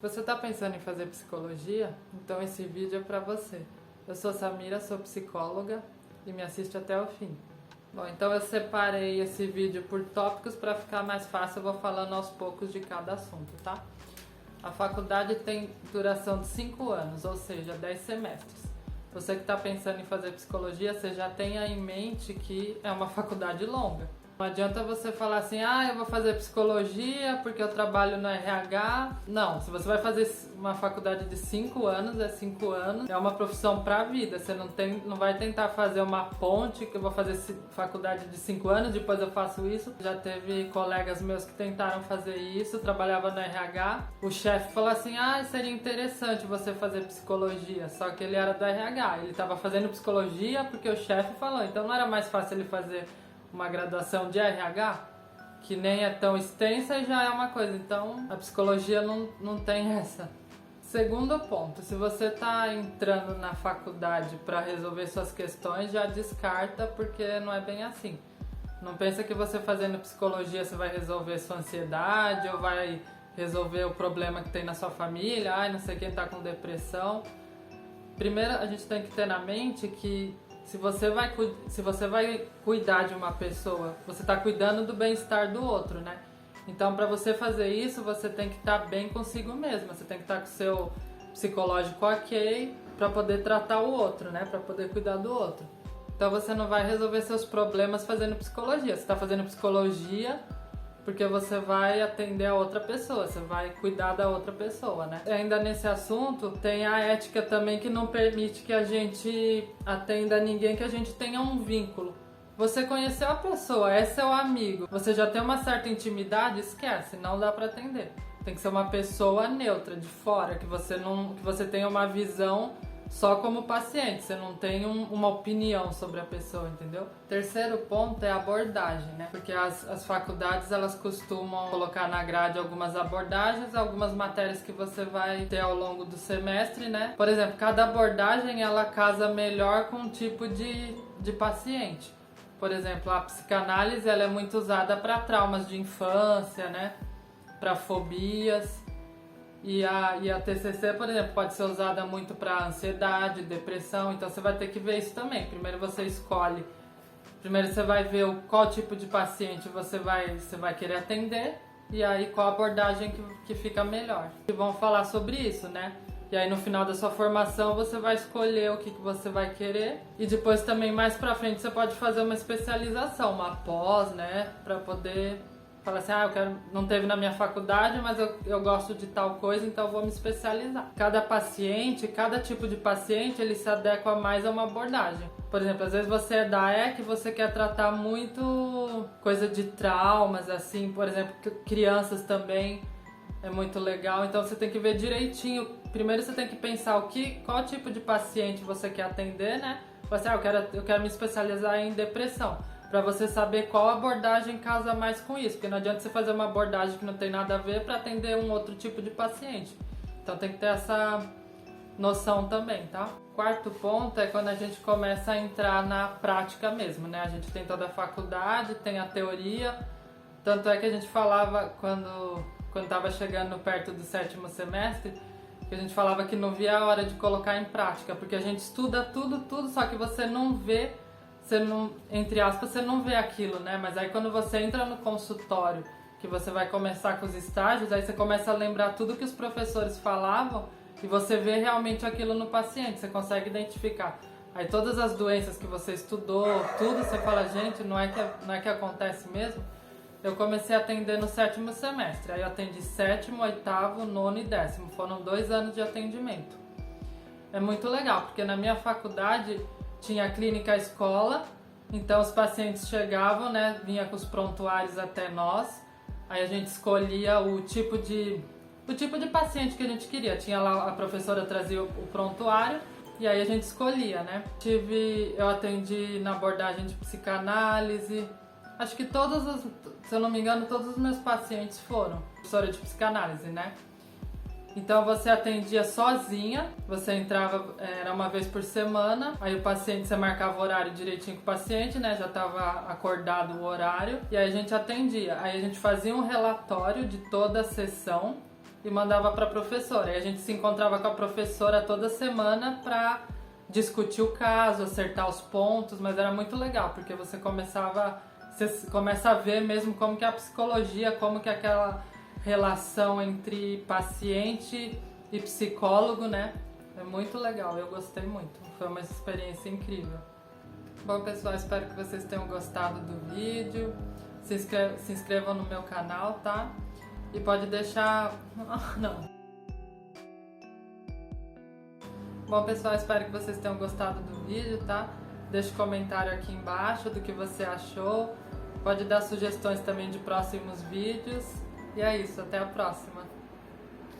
Você está pensando em fazer psicologia? Então esse vídeo é para você. Eu sou Samira, sou psicóloga e me assiste até o fim. Bom, então eu separei esse vídeo por tópicos para ficar mais fácil, eu vou falando aos poucos de cada assunto, tá? A faculdade tem duração de 5 anos, ou seja, 10 semestres. Você que está pensando em fazer psicologia, você já tenha em mente que é uma faculdade longa. Não adianta você falar assim, eu vou fazer psicologia porque eu trabalho no RH. Não, se você vai fazer uma faculdade de 5 anos, é 5 anos, é uma profissão para a vida. Você não vai tentar fazer uma ponte, que eu vou fazer faculdade de 5 anos, depois eu faço isso. Já teve colegas meus que tentaram fazer isso, trabalhava no RH. O chefe falou assim, seria interessante você fazer psicologia, só que ele era do RH. Ele estava fazendo psicologia porque o chefe falou, então não era mais fácil ele fazer uma graduação de RH, que nem é tão extensa e já é uma coisa. Então, a psicologia não tem essa. Segundo ponto, se você está entrando na faculdade para resolver suas questões, já descarta, porque não é bem assim. Não pensa que você fazendo psicologia você vai resolver sua ansiedade ou vai resolver o problema que tem na sua família, não sei quem está com depressão. Primeiro, a gente tem que ter na mente que se você vai cuidar de uma pessoa, você está cuidando do bem-estar do outro, né? Então, para você fazer isso, você tem que estar bem consigo mesma. Você tem que estar com o seu psicológico ok para poder tratar o outro, né? Para poder cuidar do outro. Então, você não vai resolver seus problemas fazendo psicologia. Você está fazendo psicologia porque você vai atender a outra pessoa, você vai cuidar da outra pessoa, né? E ainda nesse assunto, tem a ética também que não permite que a gente atenda ninguém que a gente tenha um vínculo. Você conheceu a pessoa, é seu amigo, você já tem uma certa intimidade, esquece, não dá pra atender. Tem que ser uma pessoa neutra, de fora, que você tenha uma visão só como paciente, você não tem uma opinião sobre a pessoa, entendeu? Terceiro ponto é a abordagem, né? Porque as faculdades, elas costumam colocar na grade algumas abordagens, algumas matérias que você vai ter ao longo do semestre, né? Por exemplo, cada abordagem, ela casa melhor com um tipo de paciente. Por exemplo, a psicanálise, ela é muito usada para traumas de infância, né? Para fobias. E a TCC, por exemplo, pode ser usada muito para ansiedade, depressão, então você vai ter que ver isso também. Primeiro você vai ver qual tipo de paciente você vai querer atender e aí qual abordagem que fica melhor. E vão falar sobre isso, né? E aí no final da sua formação você vai escolher o que você vai querer e depois também mais pra frente você pode fazer uma especialização, uma pós, né? Pra poder falar assim, não teve na minha faculdade, mas eu gosto de tal coisa, então eu vou me especializar. Cada tipo de paciente, ele se adequa mais a uma abordagem. Por exemplo, às vezes você é da EC e você quer tratar muito coisa de traumas, assim, por exemplo, crianças também é muito legal, então você tem que ver direitinho. Primeiro você tem que pensar qual tipo de paciente você quer atender, né? Você, eu quero me especializar em depressão. Para você saber qual abordagem casa mais com isso, porque não adianta você fazer uma abordagem que não tem nada a ver para atender um outro tipo de paciente. Então tem que ter essa noção também, tá? Quarto ponto é quando a gente começa a entrar na prática mesmo, né? A gente tem toda a faculdade, tem a teoria, tanto é que a gente falava quando estava chegando perto do 7º semestre, que a gente falava que não via a hora de colocar em prática, porque a gente estuda tudo, só que você não vê, entre aspas, você não vê aquilo, né? Mas aí quando você entra no consultório, que você vai começar com os estágios, aí você começa a lembrar tudo que os professores falavam e você vê realmente aquilo no paciente, você consegue identificar. Aí todas as doenças que você estudou, tudo, você fala, gente, não é que acontece mesmo? Eu comecei a atender no 7º semestre, aí eu atendi 7º, 8º, 9º e 10º, foram 2 anos de atendimento. É muito legal, porque na minha faculdade tinha a clínica escola, então os pacientes chegavam, né, vinha com os prontuários até nós, aí a gente escolhia o tipo de paciente que a gente queria. Tinha lá, a professora trazia o prontuário e aí a gente escolhia, né. Eu atendi na abordagem de psicanálise, acho que se eu não me engano, todos os meus pacientes foram professora de psicanálise, né. Então você atendia sozinha, você entrava, era uma vez por semana, aí o paciente, você marcava o horário direitinho com o paciente, né, já estava acordado o horário, e aí a gente atendia. Aí a gente fazia um relatório de toda a sessão e mandava para a professora. E a gente se encontrava com a professora toda semana para discutir o caso, acertar os pontos, mas era muito legal, porque você começa a ver mesmo como que a psicologia, como que aquela relação entre paciente e psicólogo, né? É muito legal, eu gostei muito. Foi uma experiência incrível. Bom, pessoal, espero que vocês tenham gostado do vídeo. Se inscrevam no meu canal, tá? E pode deixar... Não. Bom, pessoal, espero que vocês tenham gostado do vídeo, tá? Deixe um comentário aqui embaixo do que você achou. Pode dar sugestões também de próximos vídeos. E é isso, até a próxima!